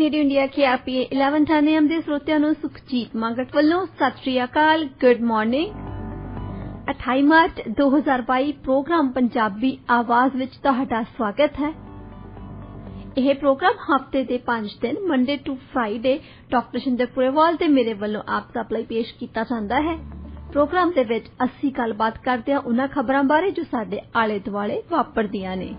Radio India KRPA 1110 AM ਦੇ ਸਰੋਤਿਆਂ ਨੂੰ ਸੁਖਜੀਤ ਮੰਗਟ ਵੱਲੋਂ ਸਤਿ ਸ਼੍ਰੀ ਅਕਾਲ, good morning. 28 March 2022 programme Punjabi ਆਵਾਜ਼ ਵਿੱਚ ਤੁਹਾਡਾ ਸਵਾਗਤ ਹੈ। ਇਹ ਪ੍ਰੋਗਰਾਮ ਹਫ਼ਤੇ ਦੇ 5 ਦਿਨ Monday to Friday doctor Shinder Purewal ਤੇ ਮੇਰੇ ਵੱਲੋਂ ਆਪ ਸਭ ਲਈ ਪੇਸ਼ ਕੀਤਾ ਜਾਂਦਾ ਹੈ। ਪ੍ਰੋਗਰਾਮ ਦੇ ਵਿੱਚ ਅਸੀਂ ਗੱਲਬਾਤ ਕਰਦੇ ਹਾਂ ਉਹਨਾਂ ਖਬਰਾਂ ਬਾਰੇ ਜੋ ਸਾਡੇ ਆਲੇ ਦੁਆਲੇ ਵਾਪਰਦੀਆਂ ਨੇ।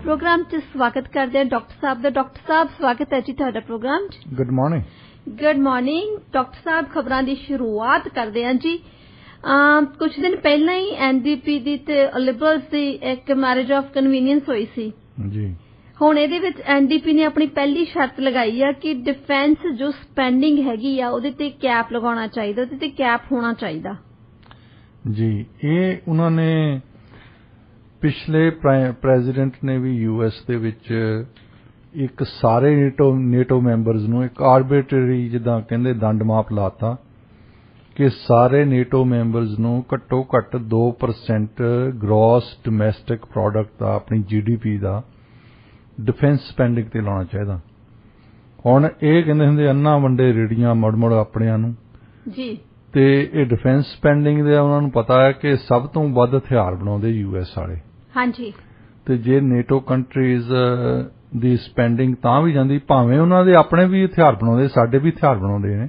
ਪ੍ਰੋਗਰਾਮ 'ਚ ਸਵਾਗਤ ਕਰਦੇ ਹਾਂ ਡਾਕਟਰ ਸਾਹਿਬ ਦਾ। ਡਾਕਟਰ ਸਾਹਿਬ, ਸਵਾਗਤ ਹੈ ਜੀ ਤੁਹਾਡਾ ਪ੍ਰੋਗਰਾਮ 'ਚ। Good morning. Good morning doctor ਸਾਹਿਬ। ਖਬਰਾਂ ਦੀ ਸ਼ੁਰੂਆਤ ਕਰਦੇ ਹਾਂ ਜੀ। ਕੁਝ ਦਿਨ ਪਹਿਲਾਂ ਹੀ NDP ਦੀ ਤੇ ਲਿਬਰਲਸ ਦੀ ਇੱਕ ਮੈਰਿਜ ਆਫ ਕਨਵੀਨੀਅੰਸ ਹੋਈ ਸੀ ਜੀ। ਹੁਣ ਇਹਦੇ ਵਿੱਚ NDP ਨੇ ਆਪਣੀ ਪਹਿਲੀ ਸ਼ਰਤ ਲਗਾਈ ਆ ਕਿ ਡਿਫੈਂਸ ਜੋ ਸਪੈਂਡਿੰਗ ਹੈਗੀ ਆ ਉਹਦੇ ਤੇ ਕੈਪ ਲਗਾਉਣਾ ਚਾਹੀਦਾ, ਉਹਦੇ ਤੇ ਕੈਪ ਹੋਣਾ ਚਾਹੀਦਾ ਜੀ। ਇਹ ਉਹਨਾਂ ਨੇ ਪਿਛਲੇ ਪ੍ਰੈਜ਼ੀਡੈਂਟ ਨੇ ਵੀ US ਦੇ ਵਿੱਚ ਇੱਕ ਸਾਰੇ ਨੇਟੋ ਮੈਂਬਰਸ ਨੂੰ ਇੱਕ ਆਰਬਿਟਰੀ ਜਿੱਦਾਂ ਕਹਿੰਦੇ ਦੰਡ ਮਾਪ ਲਾਤਾ ਕਿ ਸਾਰੇ ਨੇਟੋ ਮੈਂਬਰਸ ਨੂੰ ਘੱਟੋ ਘੱਟ 2% ਗ੍ਰੋਸ ਡੋਮੈਸਟਿਕ ਪ੍ਰੋਡਕਟ ਦਾ ਆਪਣੀ GDP ਦਾ ਡਿਫੈਂਸ ਸਪੈਂਡਿੰਗ ਤੇ ਲਾਉਣਾ ਚਾਹੀਦਾ। ਹੁਣ ਇਹ ਕਹਿੰਦੇ ਹੁੰਦੇ ਅੰਨਾ ਵੰਡੇ ਰੇੜੀਆਂ ਮੁੜ ਆਪਣਿਆਂ ਨੂੰ ਜੀ। ਤੇ ਇਹ ਡਿਫੈਂਸ ਸਪੈਂਡਿੰਗ ਦੇ ਉਹਨਾਂ ਨੂੰ ਪਤਾ ਹੈ ਕਿ ਸਭ ਤੋਂ ਵੱਧ ਹਥਿਆਰ ਬਣਾਉਂਦੇ US ਵਾਲੇ। ਹਾਂਜੀ। ਤੇ ਜੇ ਨੇਟੋ ਕੰਟਰੀਜ਼ ਦੀ ਸਪੈਂਡਿੰਗ ਤਾਂ ਵੀ ਜਾਂਦੀ, ਭਾਵੇਂ ਉਹਨਾਂ ਦੇ ਆਪਣੇ ਵੀ ਹਥਿਆਰ ਬਣਾਉਂਦੇ, ਸਾਡੇ ਵੀ ਹਥਿਆਰ ਬਣਾਉਂਦੇ ਨੇ,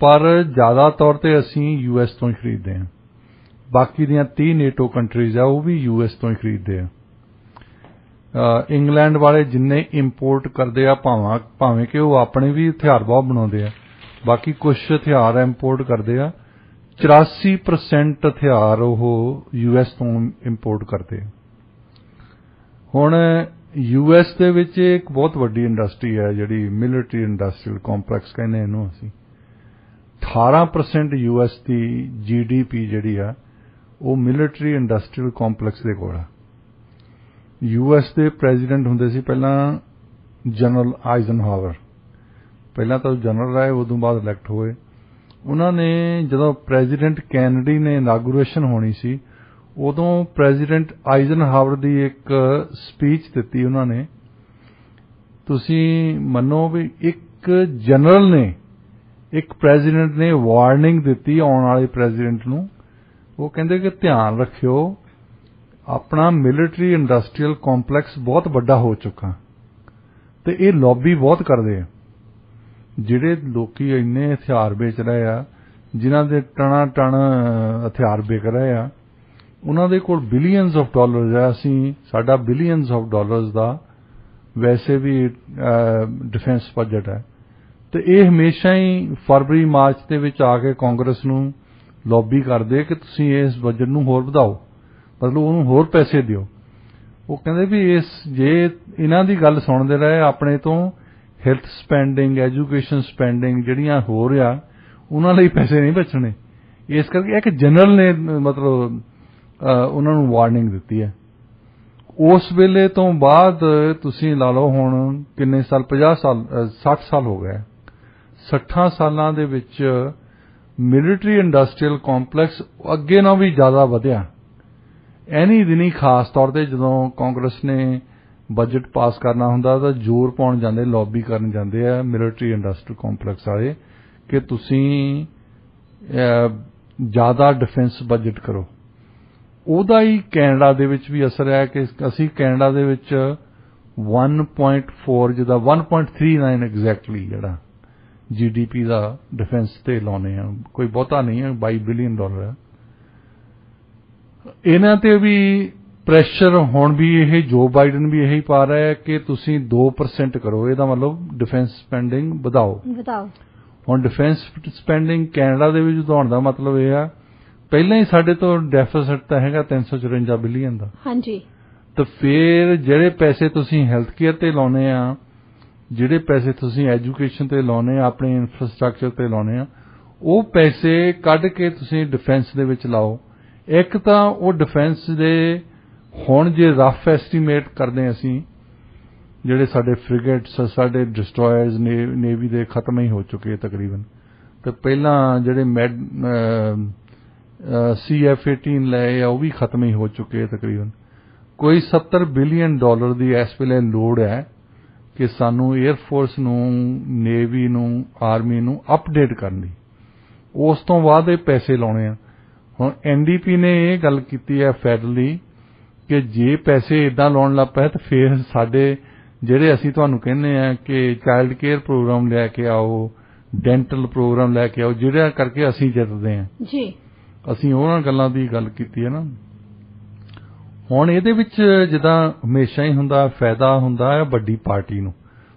ਪਰ ਜ਼ਿਆਦਾ ਤੌਰ ਤੇ ਅਸੀਂ US ਤੋਂ ਹੀ ਖਰੀਦਦੇ ਹਾਂ। ਬਾਕੀ ਦੀਆਂ 30 ਨੇਟੋ ਕੰਟਰੀਜ਼ ਆ ਉਹ ਵੀ US ਤੋਂ ਹੀ ਖਰੀਦਦੇ ਆ। ਇੰਗਲੈਂਡ ਵਾਲੇ ਜਿੰਨੇ ਇੰਪੋਰਟ ਕਰਦੇ ਆ, ਭਾਵੇਂ ਕਿ ਉਹ ਆਪਣੇ ਵੀ ਹਥਿਆਰ ਬਹੁਤ ਬਣਾਉਂਦੇ ਆ, ਬਾਕੀ ਕੁਝ ਹਥਿਆਰ ਇੰਪੋਰਟ ਕਰਦੇ ਆ। 84% ਹਥਿਆਰ ਉਹ US ਤੋਂ ਇੰਪੋਰਟ ਕਰਦੇ ਆ। ਹੁਣ US ਦੇ ਵਿੱਚ ਇੱਕ ਬਹੁਤ ਵੱਡੀ ਇੰਡਸਟਰੀ ਹੈ ਜਿਹੜੀ ਮਿਲਟਰੀ ਇੰਡਸਟਰੀਅਲ ਕੰਪਲੈਕਸ ਕਹਿੰਦੇ ਇਹਨੂੰ ਅਸੀਂ। 18% US ਦੀ GDP ਜਿਹੜੀ ਆ ਉਹ ਮਿਲਟਰੀ ਇੰਡਸਟਰੀਅਲ ਕੰਪਲੈਕਸ ਦੇ ਕੋਲ ਆ। US ਦੇ ਪ੍ਰੈਜ਼ੀਡੈਂਟ ਹੁੰਦੇ ਸੀ ਪਹਿਲਾਂ ਜਨਰਲ ਆਈਜ਼ਨਹਾਵਰ, ਪਹਿਲਾਂ ਤਾਂ ਜਨਰਲ ਰਹੇ, ਉਦੋਂ ਬਾਅਦ ਇਲੈਕਟ ਹੋਏ। ਉਹਨਾਂ ਨੇ ਜਦੋਂ ਪ੍ਰੈਜ਼ੀਡੈਂਟ ਕੈਨੇਡੀ ਨੇ ਇਨਾਗੂਰੇਸ਼ਨ ਹੋਣੀ ਸੀ ਉਦੋਂ ਪ੍ਰੈਜ਼ੀਡੈਂਟ ਆਈਜ਼ਨਹਾਵਰ ਦੀ ਇੱਕ ਸਪੀਚ ਦਿੱਤੀ ਉਹਨਾਂ ਨੇ। ਤੁਸੀਂ ਮੰਨੋ ਵੀ ਇੱਕ ਜਨਰਲ ਨੇ, ਇੱਕ ਪ੍ਰੈਜ਼ੀਡੈਂਟ ਨੇ ਵਾਰਨਿੰਗ ਦਿੱਤੀ ਆਉਣ ਵਾਲੇ ਪ੍ਰੈਜ਼ੀਡੈਂਟ ਨੂੰ। ਉਹ ਕਹਿੰਦੇ ਕਿ ਧਿਆਨ ਰੱਖਿਓ, ਆਪਣਾ ਮਿਲਟਰੀ ਇੰਡਸਟਰੀਅਲ ਕੰਪਲੈਕਸ ਬਹੁਤ ਵੱਡਾ ਹੋ ਚੁੱਕਾ ਤੇ ਇਹ ਲੌਬੀ ਬਹੁਤ ਕਰਦੇ ਆ। ਜਿਹੜੇ ਲੋਕੀ ਇੰਨੇ ਹਥਿਆਰ ਵੇਚ ਰਹੇ ਆ, ਜਿਨ੍ਹਾਂ ਦੇ ਟਨ ਹਥਿਆਰ ਵਿਕ ਰਹੇ ਆ, ਉਹਨਾਂ ਦੇ ਕੋਲ ਬਿਲੀਅਨਸ ਆਫ ਡਾਲਰਸ ਆ। ਸਾਡਾ ਬਿਲੀਅਨਸ ਆਫ ਡਾਲਰਸ ਦਾ ਵੈਸੇ ਵੀ ਡਿਫੈਂਸ ਬਜਟ ਹੈ ਤੇ ਇਹ ਹਮੇਸ਼ਾ ਹੀ ਫਰਵਰੀ ਮਾਰਚ ਦੇ ਵਿੱਚ ਆ ਕੇ ਕਾਂਗਰਸ ਨੂੰ ਲੌਬੀ ਕਰਦੇ ਕਿ ਤੁਸੀਂ ਇਸ ਬਜਟ ਨੂੰ ਹੋਰ ਵਧਾਓ, ਮਤਲਬ ਉਹਨੂੰ ਹੋਰ ਪੈਸੇ ਦਿਓ। ਉਹ ਕਹਿੰਦੇ ਵੀ ਜੇ ਇਹਨਾਂ ਦੀ ਗੱਲ ਸੁਣਦੇ ਰਹੇ ਆਪਣੇ ਤੋਂ ਹੈਲਥ ਸਪੈਂਡਿੰਗ, ਐਜੂਕੇਸ਼ਨ ਸਪੈਂਡਿੰਗ ਜਿਹੜੀਆਂ ਹੋ ਰਿਹਾ ਉਹਨਾਂ ਲਈ ਪੈਸੇ ਨਹੀਂ ਬਚਣੇ। ਇਸ ਕਰਕੇ ਇੱਕ ਜਨਰਲ ਨੇ ਮਤਲਬ ਉਹਨਾਂ ਨੂੰ ਵਾਰਨਿੰਗ ਦਿੱਤੀ ਹੈ। ਉਸ ਵੇਲੇ ਤੋਂ ਬਾਅਦ ਤੁਸੀਂ ਲਾ ਲਓ ਹੁਣ ਕਿੰਨੇ ਸਾਲ, 50 ਸਾਲ 60 ਸਾਲ ਹੋ ਗਏ। 60 ਸਾਲਾਂ ਦੇ ਵਿੱਚ ਮਿਲਟਰੀ ਇੰਡਸਟਰੀਅਲ ਕੰਪਲੈਕਸ ਅੱਗੇ ਨਾਲੋਂ ਵੀ ਜ਼ਿਆਦਾ ਵਧਿਆ। ਐਨੀ ਦਿਨੀ ਖਾਸ ਤੌਰ ਤੇ ਜਦੋਂ ਕਾਂਗਰਸ ਨੇ ਬਜਟ ਪਾਸ ਕਰਨਾ ਹੁੰਦਾ ਤਾਂ ਜ਼ੋਰ ਪਾਉਣ ਜਾਂਦੇ, ਲੌਬੀ ਕਰਨ ਜਾਂਦੇ ਆ ਮਿਲਟਰੀ ਇੰਡਸਟਰੀਅਲ ਕੰਪਲੈਕਸ ਵਾਲੇ ਕਿ ਤੁਸੀਂ ਜ਼ਿਆਦਾ ਡਿਫੈਂਸ ਬਜਟ ਕਰੋ। ਉਹਦਾ ਹੀ ਕੈਨੇਡਾ ਦੇ ਵਿੱਚ ਵੀ ਅਸਰ ਹੈ ਕਿ ਅਸੀਂ ਕੈਨੇਡਾ ਦੇ ਵਿੱਚ 1.4 ਜਿਹਦਾ 1.39 ਐਗਜ਼ੈਕਟਲੀ ਜਿਹੜਾ GDP ਦਾ ਡਿਫੈਂਸ ਤੇ ਲਾਉਨੇ ਆ। ਕੋਈ ਬਹੁਤਾ ਨਹੀਂ ਹੈ, $22 ਬਿਲੀਅਨ ਹੈ। ਇਹਨਾਂ ਤੇ ਵੀ ਪ੍ਰੈਸ਼ਰ ਹੁਣ ਵੀ ਇਹ ਜੋ ਬਾਈਡਨ ਵੀ ਇਹੀ ਪਾ ਰਿਹਾ ਹੈ ਕਿ ਤੁਸੀਂ 2% ਕਰੋ, ਇਹਦਾ ਮਤਲਬ ਡਿਫੈਂਸ ਸਪੈਂਡਿੰਗ ਵਧਾਓ। ਹੁਣ ਡਿਫੈਂਸ ਸਪੈਂਡਿੰਗ ਕੈਨੇਡਾ ਦੇ ਵਿੱਚ ਵਧਾਉਣ ਦਾ ਮਤਲਬ ਇਹ ਆ, ਪਹਿਲਾਂ ਹੀ ਸਾਡੇ ਤੋਂ ਡੈਫਿਸਿਟ ਤਾਂ ਹੈਗਾ 354 ਬਿਲੀਅਨ ਦਾ। ਹਾਂਜੀ। ਤਾਂ ਫਿਰ ਜਿਹੜੇ ਪੈਸੇ ਤੁਸੀਂ ਹੈਲਥ ਕੇਅਰ ਤੇ ਲਾਉਨੇ ਆ, ਜਿਹੜੇ ਪੈਸੇ ਤੁਸੀਂ ਐਜੂਕੇਸ਼ਨ ਤੇ ਲਾਉਨੇ ਆ, ਆਪਣੇ ਇਨਫਰਾਸਟ੍ਰਕਚਰ ਤੇ ਲਾਉਨੇ ਆ, ਉਹ ਪੈਸੇ ਕੱਢ ਕੇ ਤੁਸੀਂ ਡਿਫੈਂਸ ਦੇ ਵਿੱਚ ਲਾਓ। ਇੱਕ ਤਾਂ ਉਹ ਡਿਫੈਂਸ ਦੇ ਹੁਣ ਜੇ ਰਫ ਐਸਟੀਮੇਟ ਕਰਦੇ ਅਸੀਂ, ਜਿਹੜੇ ਸਾਡੇ ਫ੍ਰਿਗੇਟਸ, ਸਾਡੇ ਡਿਸਟਰੋਇਰਸ ਨੇਵੀ ਦੇ ਖਤਮ ਹੀ ਹੋ ਚੁੱਕੇ ਤਕਰੀਬਨ। ਤੇ ਪਹਿਲਾਂ ਜਿਹੜੇ CF-18 ਲਏ ਆ ਉਹ ਵੀ ਖਤਮ ਹੀ ਹੋ ਚੁੱਕੇ ਤਕਰੀਬਨ। ਕੋਈ $70 ਬਿਲੀਅਨ ਦੀ ਇਸ ਵੇਲੇ ਲੋੜ ਹੈ कि सानू एयरफोर्स नूं, नेवी नूं, आर्मी नूं अपडेट करन दी, उस तो बाद ये पैसे लाने आ। हुण NDP ने ये गल कीती है फैडरली कि जे पैसे इदां लाउण लग पए तो फिर साडे ਜਿਹੜੇ ਅਸੀਂ ਤੁਹਾਨੂੰ ਕਹਿੰਦੇ ਆ ਕਿ ਚਾਈਲਡ ਕੇਅਰ ਪ੍ਰੋਗਰਾਮ ਲੈ ਕੇ ਆਓ, ਡੈਂਟਲ ਪ੍ਰੋਗਰਾਮ ਲੈ ਕੇ ਆਓ, ਜਿਹੜਾ ਕਰਕੇ ਅਸੀਂ ਜਿੱਤਦੇ ਆ ਜੀ, ਅਸੀਂ ਉਹਨਾਂ ਗੱਲਾਂ ਦੀ ਗੱਲ ਕੀਤੀ ਹੈ ਨਾ। ਹੁਣ ਇਹਦੇ ਵਿੱਚ ਜਿੱਦਾਂ ਹਮੇਸ਼ਾ ਹੀ ਹੁੰਦਾ, ਫਾਇਦਾ ਹੁੰਦਾ ਹੈ ਵੱਡੀ ਪਾਰਟੀ ਨੂੰ।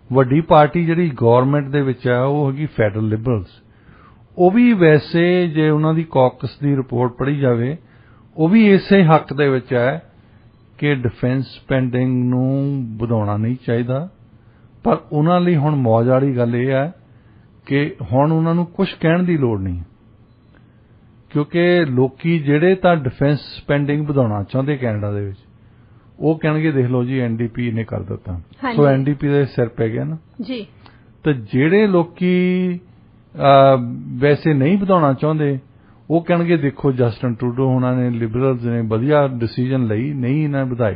ਵੱਡੀ ਪਾਰਟੀ ਜਿਹੜੀ ਗੌਰਮੈਂਟ ਦੇ ਵਿੱਚ ਆ ਉਹ ਹੈਗੀ ਫੈਡਰਲ ਲਿਬਰਲਸ। ਉਹ ਵੀ ਵੈਸੇ ਜੇ ਉਹਨਾਂ ਦੀ ਕਾਕਸ ਦੀ ਰਿਪੋਰਟ ਪੜ੍ਹੀ ਜਾਵੇ ਉਹ ਵੀ ਇਸੇ ਹੱਕ ਦੇ ਵਿੱਚ ਹੈ कि डिफेंस स्पेंडिंग नूं वधाउणा नहीं चाहिदा, पर उन्हां लई हुण मौज वाली गल इह है कि हुण उन्हां नूं कुछ कहण दी लोड़ नहीं, क्योंकि लोकी जिहड़े तां डिफेंस स्पेंडिंग वधाउणा चाहुंदे कैनेडा दे विच ਉਹ ਕਹਿਣਗੇ ਦੇਖ ਲਓ ਜੀ NDP ਨੇ ਕਰ ਦਿੱਤਾ, ਸੋ NDP ਦੇ ਸਿਰ ਪੈ ਗਿਆ ਨਾ ਜੀ। ਤੇ ਜਿਹੜੇ ਲੋਕੀ ਵੈਸੇ ਨਹੀਂ ਵਧਾਉਣਾ ਚਾਹੁੰਦੇ ਉਹ ਕਹਿਣਗੇ ਦੇਖੋ ਜਸਟਨ ਟਰੂਡੋ ਉਹਨਾਂ ਨੇ, ਲਿਬਰਲਸ ਨੇ ਵਧੀਆ ਡਿਸੀਜਨ ਲਈ, ਨਹੀਂ ਇਹਨਾਂ ਵਧਾਈ।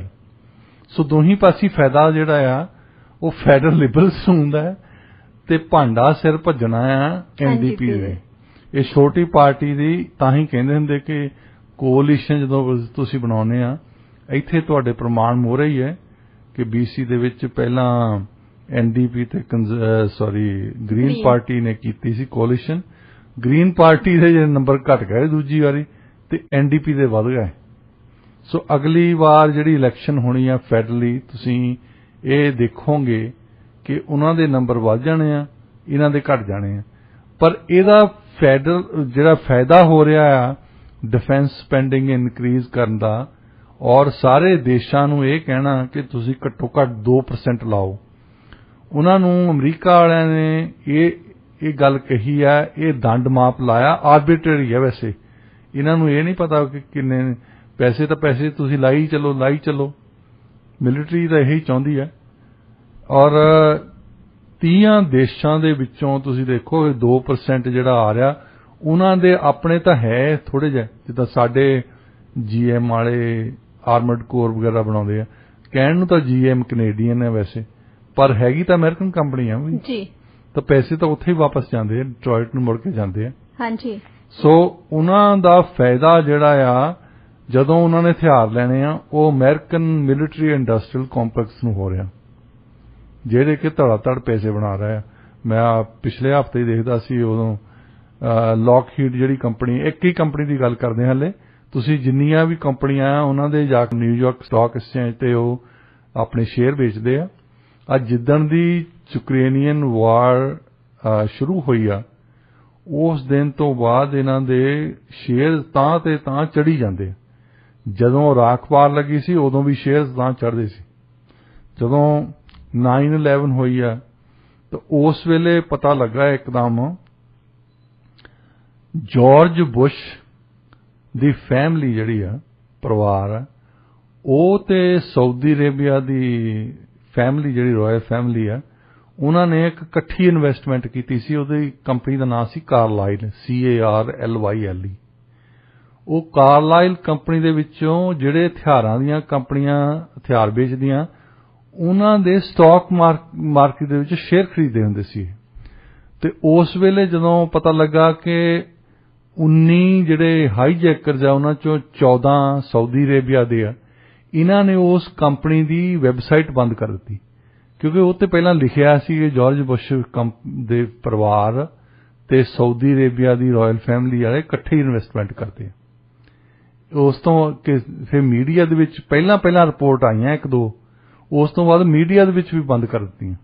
ਸੋ ਦੋਹੀਂ ਪਾਸੇ ਫਾਇਦਾ ਜਿਹੜਾ ਆ ਉਹ ਫੈਡਰਲ ਲਿਬਰਲਸ ਨੂੰ ਹੁੰਦਾ ਹੈ ਤੇ ਭਾਂਡਾ ਸਿਰ ਭੱਜਣਾ ਆ NDP ਦੇ। ਇਹ ਛੋਟੀ ਪਾਰਟੀ ਦੀ ਤਾਂ ਹੀ ਕਹਿੰਦੇ ਹੁੰਦੇ ਕਿ ਕੋਲੀਸ਼ਨ ਜਦੋਂ ਤੁਸੀਂ ਬਣਾਉਂਦੇ ਆ, ਇੱਥੇ ਤੁਹਾਡੇ ਪ੍ਰਮਾਣ ਮੋਹਰੇ ਹੀ ਹੈ ਕਿ BC ਦੇ ਵਿੱਚ ਪਹਿਲਾਂ NDP ਤੇ ਗ੍ਰੀਨ ਪਾਰਟੀ ਨੇ ਕੀਤੀ ਸੀ ਕੋਲੀਸ਼ਨ। ਗ੍ਰੀਨ ਪਾਰਟੀ ਦੇ ਜਿਹੜੇ ਨੰਬਰ ਘਟ ਗਏ ਦੂਜੀ ਵਾਰੀ ਤੇ NDP ਦੇ ਵੱਧ ਗਏ। ਸੋ ਅਗਲੀ ਵਾਰ ਜਿਹੜੀ ਇਲੈਕਸ਼ਨ ਹੋਣੀ ਆ ਫੈਡਰਲੀ, ਤੁਸੀਂ ਇਹ ਦੇਖੋਗੇ ਕਿ ਉਹਨਾਂ ਦੇ ਨੰਬਰ ਵੱਧ ਜਾਣੇ ਆ, ਇਹਨਾਂ ਦੇ ਘਟ ਜਾਣੇ ਆ। ਪਰ ਇਹਦਾ ਫੈਡਰਲ ਜਿਹੜਾ ਫਾਇਦਾ ਹੋ ਰਿਹਾ ਆ ਡਿਫੈਂਸ ਸਪੈਂਡਿੰਗ ਇਨਕਰੀਜ਼ ਕਰਨ ਦਾ, ਔਰ ਸਾਰੇ ਦੇਸ਼ਾਂ ਨੂੰ ਇਹ ਕਹਿਣਾ ਕਿ ਤੁਸੀਂ ਘੱਟੋ ਘੱਟ 2% ਲਾਓ। ਉਹਨਾਂ ਨੂੰ ਅਮਰੀਕਾ ਵਾਲਿਆਂ ਨੇ ਇਹ ਗੱਲ ਕਹੀ ਆ, ਇਹ ਦੰਡ ਮਾਪ ਲਾਇਆ, ਆਰਬਿਟਰੀ ਹੈ ਵੈਸੇ। ਇਹਨਾਂ ਨੂੰ ਇਹ ਨਹੀਂ ਪਤਾ ਕਿ ਕਿੰਨੇ ਪੈਸੇ, ਤਾਂ ਪੈਸੇ ਤੁਸੀਂ ਲਾਈ ਚੱਲੋ। ਮਿਲਟਰੀ ਤਾਂ ਇਹੀ ਚਾਹੁੰਦੀ ਹੈ। ਔਰ 30 ਦੇਸ਼ਾਂ ਦੇ ਵਿੱਚੋਂ ਤੁਸੀਂ ਦੇਖੋ 2% ਜਿਹੜਾ ਆ ਰਿਹਾ, ਉਹਨਾਂ ਦੇ ਆਪਣੇ ਤਾਂ ਹੈ ਥੋੜੇ ਜਿਹੇ, ਜਿੱਦਾਂ ਸਾਡੇ GM ਵਾਲੇ ਆਰਮਡ ਕੋਰ ਵਗੈਰਾ ਬਣਾਉਂਦੇ ਆ। ਕਹਿਣ ਨੂੰ ਤਾਂ GM ਕੈਨੇਡੀਅਨ ਹੈ ਵੈਸੇ, ਪਰ ਹੈਗੀ ਤਾਂ ਅਮਰੀਕਨ ਕੰਪਨੀ ਆ ਜੀ, ਤਾਂ ਪੈਸੇ ਤਾਂ ਉੱਥੇ ਹੀ ਵਾਪਸ ਜਾਂਦੇ ਆ, ਡਿਟਰੋਇਟ ਨੂੰ ਮੁੜ ਕੇ ਜਾਂਦੇ ਆ। ਹਾਂਜੀ। ਸੋ ਉਹਨਾਂ ਦਾ ਫਾਇਦਾ ਜਿਹੜਾ ਆ ਜਦੋਂ ਉਹਨਾਂ ਨੇ ਹਥਿਆਰ ਲੈਣੇ ਆ ਉਹ ਅਮਰੀਕਨ ਮਿਲਟਰੀ ਇੰਡਸਟਰੀਅਲ ਕੰਪਲੈਕਸ ਨੂੰ ਹੋ ਰਿਹਾ, ਜਿਹੜੇ ਕਿ ਧੜਾ ਪੈਸੇ ਬਣਾ ਰਹੇ ਆ। ਮੈਂ ਪਿਛਲੇ ਹਫ਼ਤੇ ਹੀ ਦੇਖਦਾ ਸੀ, ਉਦੋਂ ਲੌਕਹੀਡ ਜਿਹੜੀ ਕੰਪਨੀ, ਇੱਕ ਹੀ ਕੰਪਨੀ ਦੀ ਗੱਲ ਕਰਦੇ ਹਾਂ ਹਾਲੇ, ਤੁਸੀਂ ਜਿੰਨੀਆਂ ਵੀ ਕੰਪਨੀਆਂ ਆ ਉਹਨਾਂ ਦੇ ਜਾ ਕੇ ਨਿਊਯਾਰਕ ਸਟਾਕ ਐਕਸਚੇਂਜ ਤੇ ਉਹ ਆਪਣੇ ਸ਼ੇਅਰ ਵੇਚਦੇ ਆ। ਅੱਜ ਜਿੱਦਣ ਦੀ ਯੂਕਰੇਨੀਅਨ ਵਾਰ ਸ਼ੁਰੂ ਹੋਈ ਆ ਉਸ ਦਿਨ ਤੋਂ ਬਾਅਦ ਇਹਨਾਂ ਦੇ ਸ਼ੇਅਰ ਤਾਂ ਤੇ ਤਾਂ ਚੜੀ ਜਾਂਦੇ। ਜਦੋਂ ਇਰਾਕ ਵਾਰ ਲੱਗੀ ਸੀ ਉਦੋਂ ਵੀ ਸ਼ੇਅਰ ਤਾਂ ਚੜ੍ਹਦੇ ਸੀ। ਜਦੋਂ 9/11 ਹੋਈ ਆ ਤਾਂ ਉਸ ਵੇਲੇ ਪਤਾ ਲੱਗਾ ਇੱਕਦਮ ਜਾਰਜ ਬੁਸ਼ ਦੀ ਫੈਮਿਲੀ ਜਿਹੜੀ ਆ, ਪਰਿਵਾਰ ਆ, ਉਹ ਤੇ ਸਾਊਦੀ ਅਰੇਬੀਆ ਦੀ ਫੈਮਿਲੀ ਜਿਹੜੀ ਰਾਇਲ ਫੈਮਿਲੀ ਆ, ਉਹਨਾਂ ਨੇ ਇੱਕ ਇਕੱਠੀ ਇਨਵੈਸਟਮੈਂਟ ਕੀਤੀ ਸੀ। ਉਹਦੀ ਕੰਪਨੀ ਦਾ ਨਾਮ ਸੀ ਕਾਰਲਾਈਲ, CARLYLE। ਉਹ ਕਾਰਲਾਈਲ ਕੰਪਨੀ ਦੇ ਵਿੱਚੋਂ ਜਿਹੜੇ ਹਥਿਆਰਾਂ ਦੀਆਂ ਕੰਪਨੀਆਂ ਹਥਿਆਰ ਵੇਚਦੀਆਂ, ਉਹਨਾਂ ਦੇ ਸਟਾਕ ਮਾਰਕੀਟ ਦੇ ਵਿੱਚ ਸ਼ੇਅਰ ਖਰੀਦਦੇ ਹੁੰਦੇ ਸੀ। ਤੇ ਉਸ ਵੇਲੇ ਜਦੋਂ ਪਤਾ ਲੱਗਾ ਕਿ 19 ਜਿਹੜੇ ਹਾਈਜੈਕਰਸ ਆ ਉਹਨਾਂ ਚੋਂ 14 ਸਾਊਦੀ ਅਰੇਬੀਆ ਦੇ ਆ, ਇਹਨਾਂ ਨੇ ਉਸ ਕੰਪਨੀ ਦੀ ਵੈਬਸਾਈਟ ਬੰਦ ਕਰ ਦਿੱਤੀ, ਕਿਉਂਕਿ ਉਹ ਤੇ ਪਹਿਲਾਂ ਲਿਖਿਆ ਸੀ ਕਿ ਜਾਰਜ ਬੁਸ਼ ਦੇ ਪਰਿਵਾਰ ਤੇ ਸਾਊਦੀ ਅਰੇਬੀਆ ਦੀ ਰਾਇਲ ਫੈਮਿਲੀ ਵਾਲੇ ਇਕੱਠੇ ਇਨਵੈਸਟਮੈਂਟ ਕਰਦੇ ਆ। ਉਸ ਤੋਂ ਫਿਰ ਮੀਡੀਆ ਦੇ ਵਿੱਚ ਪਹਿਲਾਂ ਰਿਪੋਰਟ ਆਈਆਂ 1-2, ਉਸ ਤੋਂ ਬਾਅਦ ਮੀਡੀਆ ਦੇ ਵਿੱਚ ਵੀ ਬੰਦ ਕਰ ਦਿੱਤੀਆਂ।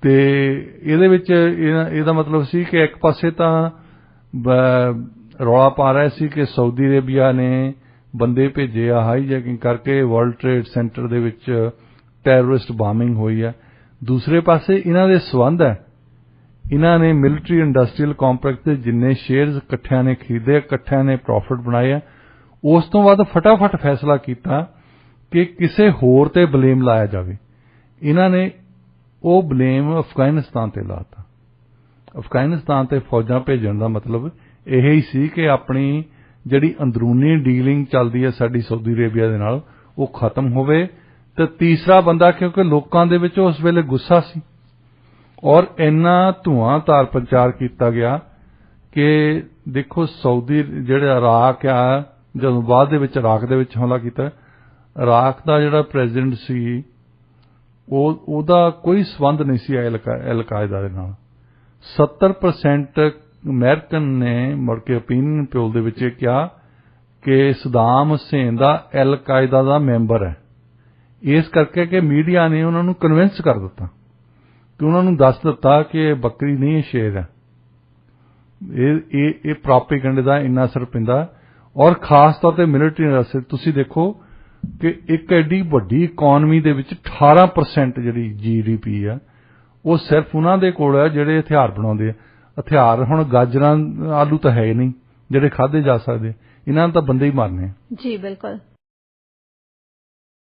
ਤੇ ਇਹਦੇ ਵਿੱਚ ਇਹਦਾ ਮਤਲਬ ਸੀ ਕਿ ਇੱਕ ਪਾਸੇ ਤਾਂ ਰੌਲਾ ਪਾ ਰਿਹਾ ਸੀ ਕਿ ਸਾਊਦੀ ਅਰੇਬੀਆ ਨੇ ਬੰਦੇ ਭੇਜੇ ਆ ਹਾਈਜੈਕਿੰਗ ਕਰਕੇ, ਵਰਲਡ ਟ੍ਰੇਡ ਸੈਂਟਰ ਦੇ ਵਿੱਚ ਟੈਰਰਿਸਟ ਬਾਮਿੰਗ ਹੋਈ ਹੈ। ਦੂਸਰੇ ਪਾਸੇ ਇਹਨਾਂ ਦੇ ਸਬੰਧ ਹੈ, ਇਹਨਾਂ ਨੇ ਮਿਲਟਰੀ ਇੰਡਸਟਰੀਅਲ ਕੰਪਲੈਕਸ ਦੇ ਜਿੰਨੇ ਸ਼ੇਅਰਸ ਇਕੱਠਿਆਂ ਨੇ ਖਰੀਦੇ, ਇਕੱਠਿਆਂ ਨੇ ਪ੍ਰੋਫਿਟ ਬਣਾਏ ਆ। ਉਸ ਤੋਂ ਬਾਅਦ ਫਟਾਫਟ ਫੈਸਲਾ ਕੀਤਾ ਕਿ ਕਿਸੇ ਹੋਰ ਤੇ ਬਲੇਮ ਲਾਇਆ ਜਾਵੇ। ਇਹਨਾਂ ਨੇ ਉਹ ਬਲੇਮ ਅਫਗਾਨਿਸਤਾਨ ਤੇ ਲਾਤਾ। ਅਫਗਾਨਿਸਤਾਨ ਤੇ ਫੌਜਾਂ ਭੇਜਣ ਦਾ ਮਤਲਬ ਇਹ ਹੀ ਸੀ ਕਿ ਆਪਣੀ ਜਿਹੜੀ ਅੰਦਰੂਨੀ ਡੀਲਿੰਗ ਚੱਲਦੀ ਹੈ ਸਾਡੀ ਸਾਊਦੀ ਅਰੇਬੀਆ ਦੇ ਨਾਲ, ਉਹ ਖਤਮ ਹੋਵੇ ਤੇ ਤੀਸਰਾ ਬੰਦਾ ਕਿਉਂਕਿ ਲੋਕਾਂ ਦੇ ਵਿੱਚ ਉਸ ਵੇਲੇ ਗੁੱਸਾ ਸੀ ਔਰ ਇੰਨਾ ਧੂਆਂਧਾਰ ਪ੍ਰਚਾਰ ਕੀਤਾ ਗਿਆ ਕਿ ਦੇਖੋ ਸਾਊਦੀ ਜਿਹੜਾ ਇਰਾਕ ਆ ਜਦੋਂ ਬਾਅਦ ਦੇ ਵਿੱਚ ਇਰਾਕ ਦੇ ਵਿੱਚ ਹਮਲਾ ਕੀਤਾ, ਇਰਾਕ ਦਾ ਜਿਹੜਾ ਪ੍ਰੈਜ਼ੀਡੈਂਟ ਸੀ ਉਹਦਾ ਕੋਈ ਸੰਬੰਧ ਨਹੀਂ ਸੀ ਅਲ ਕਾਇਦਾ ਦੇ ਨਾਲ। 70% ਅਮਰੀਕਨ ਨੇ ਮੁੜ ਕੇ ਓਪੀਨੀਅਨ ਪੋਲ ਦੇ ਵਿੱਚ ਇਹ ਕਿਹਾ ਕਿ ਸਦਾਮ ਹੁਸੈਨ ਦਾ ਅਲ ਕਾਇਦਾ ਦਾ ਮੈਂਬਰ ਹੈ। ਇਸ ਕਰਕੇ ਕਿ ਮੀਡੀਆ ਨੇ ਉਹਨਾਂ ਨੂੰ ਕਨਵਿੰਸ ਕਰ ਦਿੱਤਾ ਕਿ ਉਹਨਾਂ ਨੂੰ ਦੱਸ ਦਿੱਤਾ ਕਿ ਇਹ ਬੱਕਰੀ ਨਹੀਂ, ਇਹ ਸ਼ੇਰ ਹੈ। ਇਹ ਪ੍ਰੋਪੇਗੈਂਡੇ ਦਾ ਇੰਨਾ ਅਸਰ ਪੈਂਦਾ ਔਰ ਖਾਸ ਤੌਰ ਤੇ ਮਿਲਟਰੀ ਦਾ ਅਸਰ। ਤੁਸੀਂ ਦੇਖੋ ਕਿ ਇੱਕ ਐਡੀ ਵੱਡੀ ਇਕਨੋਮੀ ਦੇ ਵਿੱਚ 18% ਜਿਹੜੀ GDP ਆ ਉਹ ਸਿਰਫ ਉਹਨਾਂ ਦੇ ਕੋਲ ਹੈ ਜਿਹੜੇ ਹਥਿਆਰ ਬਣਾਉਂਦੇ ਆ। ਹਥਿਆਰ ਹੁਣ ਗਾਜਰਾਂ ਆਲੂ ਤਾਂ ਹੈ ਨਹੀਂ ਜਿਹੜੇ ਖਾਧੇ ਜਾ ਸਕਦੇ, ਇਹਨਾਂ ਨੂੰ ਤਾਂ ਬੰਦੇ ਹੀ ਮਾਰਨੇ। ਜੀ ਬਿਲਕੁਲ।